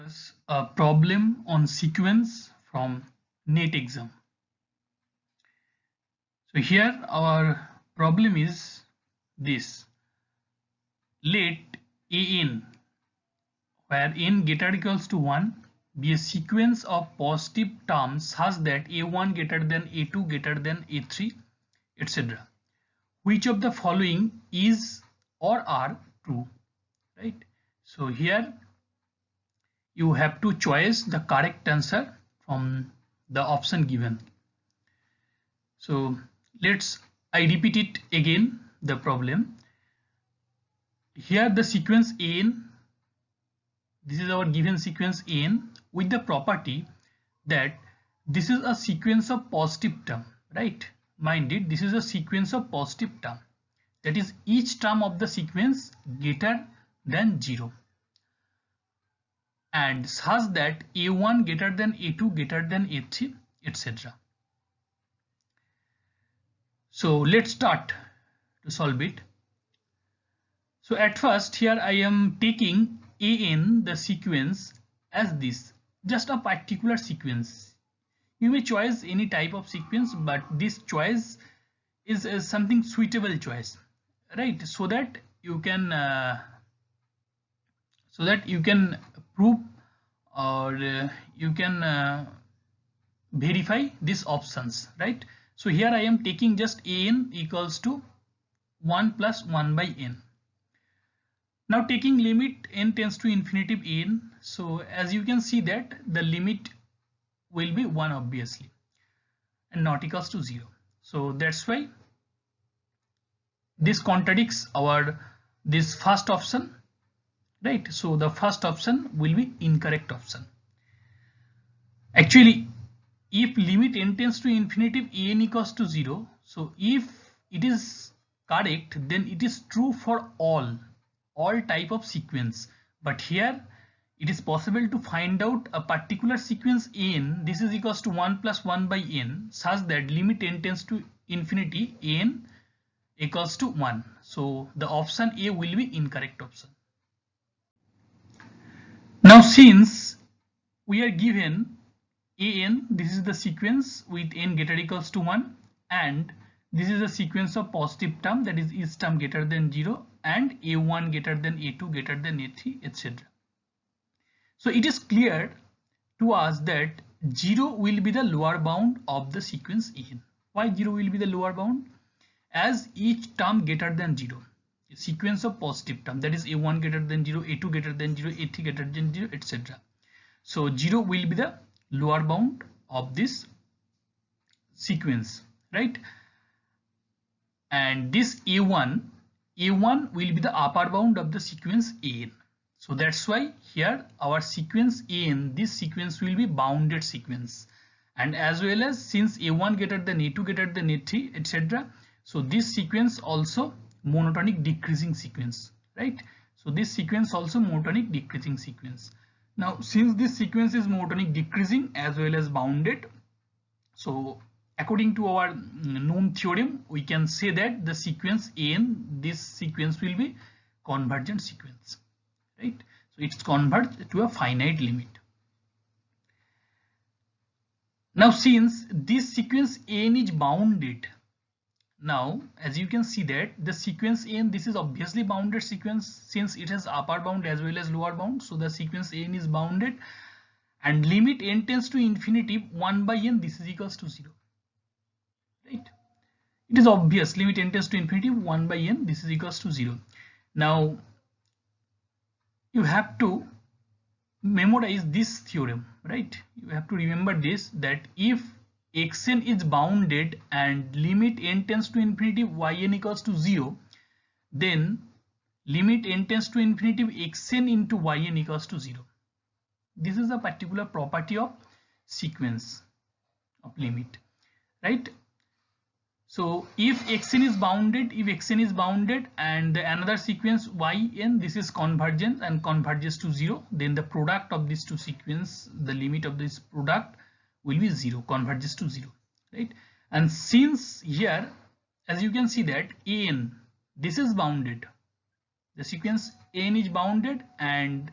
discuss a problem on sequence from NET exam. So here our problem is this. Let an, where n greater equals to 1, be a sequence of positive terms such that a1 greater than a2 greater than a3, etc. Which of the following is or are true, right? So here you have to choose the correct answer from the option given. So I repeat it again, the problem. Here the sequence n, this is our given sequence n with the property that this is a sequence of positive term, right? Mind it, this is a sequence of positive term. That is, each term of the sequence greater than 0. And such that a1 greater than a2 greater than a3, etc. So let's start to solve it. So at first here I am taking an, the sequence, as this, just a particular sequence. You may choose any type of sequence, but this choice is something suitable choice, right? So that you can prove or you can verify these options, right? So here I am taking just an equals to 1 plus 1 by n. Now taking limit n tends to infinity n, so as you can see that the limit will be 1 obviously and not equals to 0. So that's why this contradicts this first option, right? So the first option will be incorrect option. Actually, if limit n tends to infinity n equals to 0, so if it is correct, then it is true for all type of sequence. But here it is possible to find out a particular sequence n, this is equals to 1 plus 1 by n, such that limit n tends to infinity n equals to 1. So the option A will be incorrect option. Now since we are given an, this is the sequence with n greater equals to 1, and this is a sequence of positive term, that is each term greater than 0, and a1 greater than a2 greater than a3, etc. So it is clear to us that 0 will be the lower bound of the sequence n. Why 0 will be the lower bound? As each term greater than 0, a sequence of positive term, that is a1 greater than 0, a2 greater than 0, a3 greater than 0, etc. So 0 will be the lower bound of this sequence, right? And this a1 will be the upper bound of the sequence an. So that's why here our sequence an, this sequence will be bounded sequence, and as well as since a1 greater than a2 greater than a3, etc. So this sequence also monotonic decreasing sequence, right? So this sequence also monotonic decreasing sequence. Now since this sequence is monotonic decreasing as well as bounded, so according to our known theorem, we can say that the sequence n, this sequence will be convergent sequence, right? So it's converged to a finite limit. Now since this sequence n is bounded, now as you can see that the sequence n, this is obviously bounded sequence since it has upper bound as well as lower bound. So the sequence n is bounded, and limit n tends to infinity 1 by n, this is equals to 0, right? It is obvious, limit n tends to infinity 1 by n, this is equals to 0. Now you have to memorize this theorem, right? You have to remember this, that if xn is bounded and limit n tends to infinity yn equals to 0, then limit n tends to infinity xn into yn equals to 0. This is a particular property of sequence of limit, right? So if xn is bounded, and another sequence yn, this is convergent and converges to 0, then the product of these two sequences, the limit of this product will be 0, converges to 0, right? And since here, as you can see that an, this is bounded, the sequence n is bounded and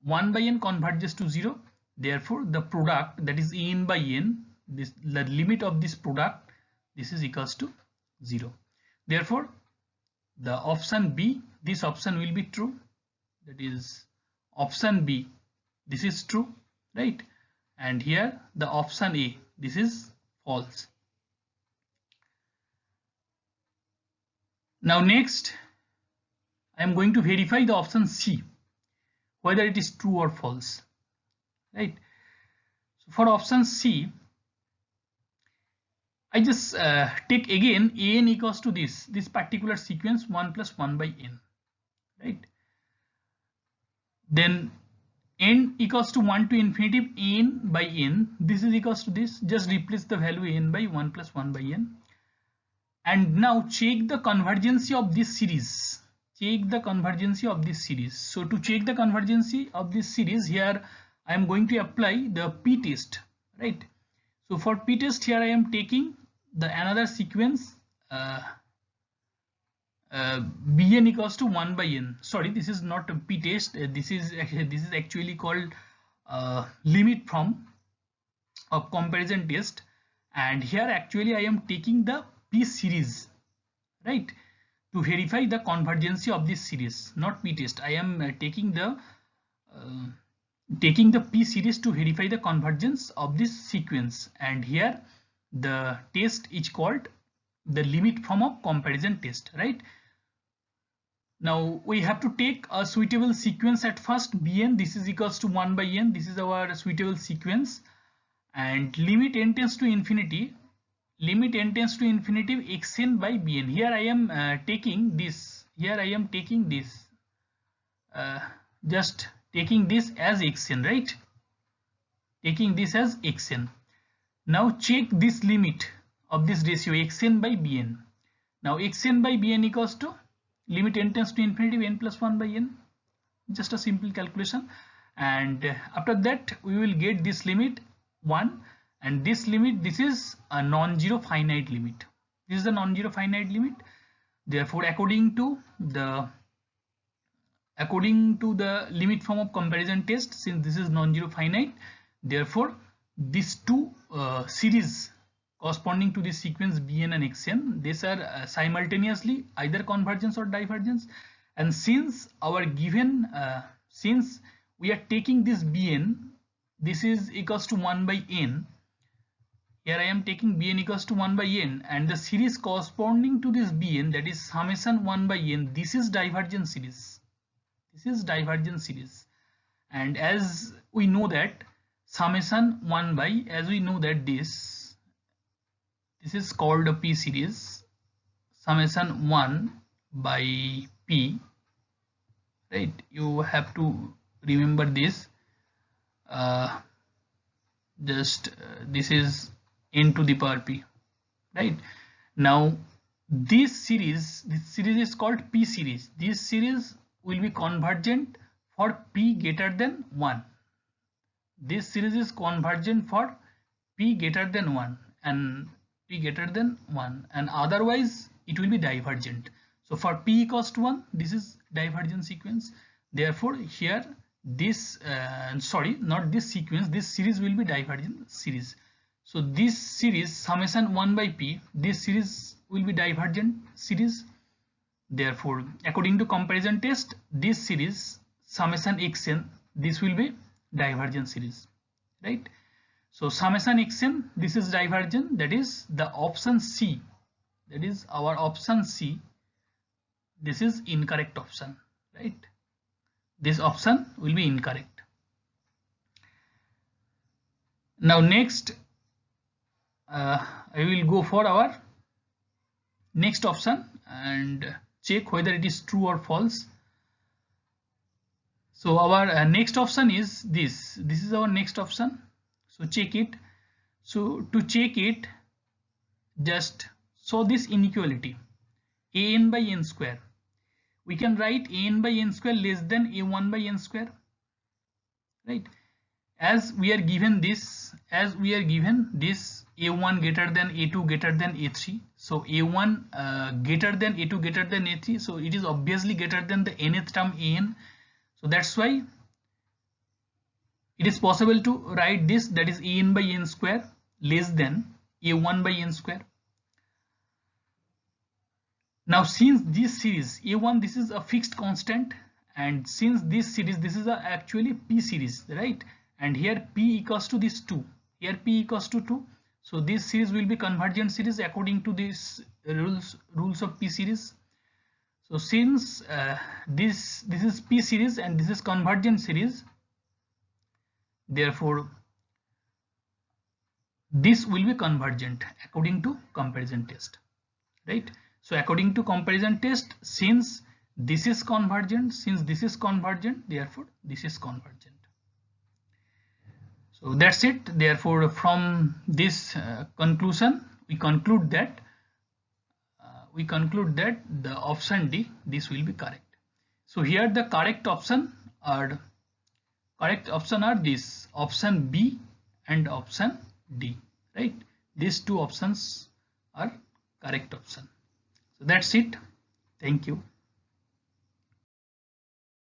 1 by n converges to 0. Therefore, the product, that is n by n, the limit of this product, this is equals to 0. Therefore, the option B, this option will be true. That is option B, this is true, right? And here the option A, this is false. Now next, I am going to verify the option C, whether it is true or false, right? So for option C, I just take again an equals to this particular sequence 1 plus 1 by n, right? Then n equals to 1 to infinity n by n, this is equals to this, just replace the value n by 1 plus 1 by n. And now check the convergency of this series. Check the convergency of this series. So to check the convergency of this series, here I am going to apply the p-test, right? So for p-test, here I am taking the another sequence bn equals to 1 by n. Sorry, this is not a p-test. This is actually called limit from of comparison test. And here actually I am taking the p series, right, to verify the convergency of this series, not p-test. I am taking the p series to verify the convergence of this sequence, and here the test is called the limit form of comparison test, right? Now we have to take a suitable sequence at first, bn, this is equals to 1 by n, this is our suitable sequence, and limit n tends to infinity, xn by bn. Here I am taking this, just taking this as xn, right? Taking this as xn. Now check this limit of this ratio xn by bn. Now xn by bn equals to limit n tends to infinity n plus 1 by n. Just a simple calculation, and after that we will get this limit 1, and this limit, this is a non-zero finite limit. This is a non-zero finite limit. Therefore, according to the limit form of comparison test, since this is non-zero finite, therefore these two series corresponding to this sequence bn and xn, these are simultaneously either convergence or divergence. And since our given since we are taking this bn, this is equals to 1 by n, here I am taking bn equals to 1 by n, and the series corresponding to this bn, that is summation 1 by n, this is divergent series. And as we know that summation 1 by, as we know that this is called a p series, summation 1 by p, right? You have to remember this. This is n to the power p, right? Now this series is called p series. This series will be convergent for p greater than 1. This series is convergent for p greater than 1 and p greater than 1, and otherwise it will be divergent. So for p equals to 1, this is divergent sequence. Therefore here this not this sequence, this series will be divergent series. So this series summation 1 by p, this series will be divergent series. Therefore according to comparison test, this series summation xn, this will be divergent series, right? So summation xn, this is divergent, that is the option C, that is our option C. This is incorrect option, right? This option will be incorrect. Now next I will go for our next option and check whether it is true or false. So our next option is this is our next option. So check it. So to check it, just show this inequality an by n square. We can write an by n square less than a1 by n square, right? As we are given this a1 greater than a2 greater than a3, so a1 greater than a2 greater than a3, so it is obviously greater than the nth term an. So that's why it is possible to write this, that is an by n square less than a1 by n square. Now since this series a1, this is a fixed constant, and since this series, this is actually p series, right? And here p equals to this 2, here p equals to 2, so this series will be convergent series according to these rules of p series. So since this is p series and this is convergent series, therefore this will be convergent according to comparison test, right? So according to comparison test, since this is convergent, therefore this is convergent. So that's it. Therefore from this conclusion, we conclude that the option D, this will be correct. So here the correct option are this option B and option D, right? These two options are correct option. So that's it. Thank you.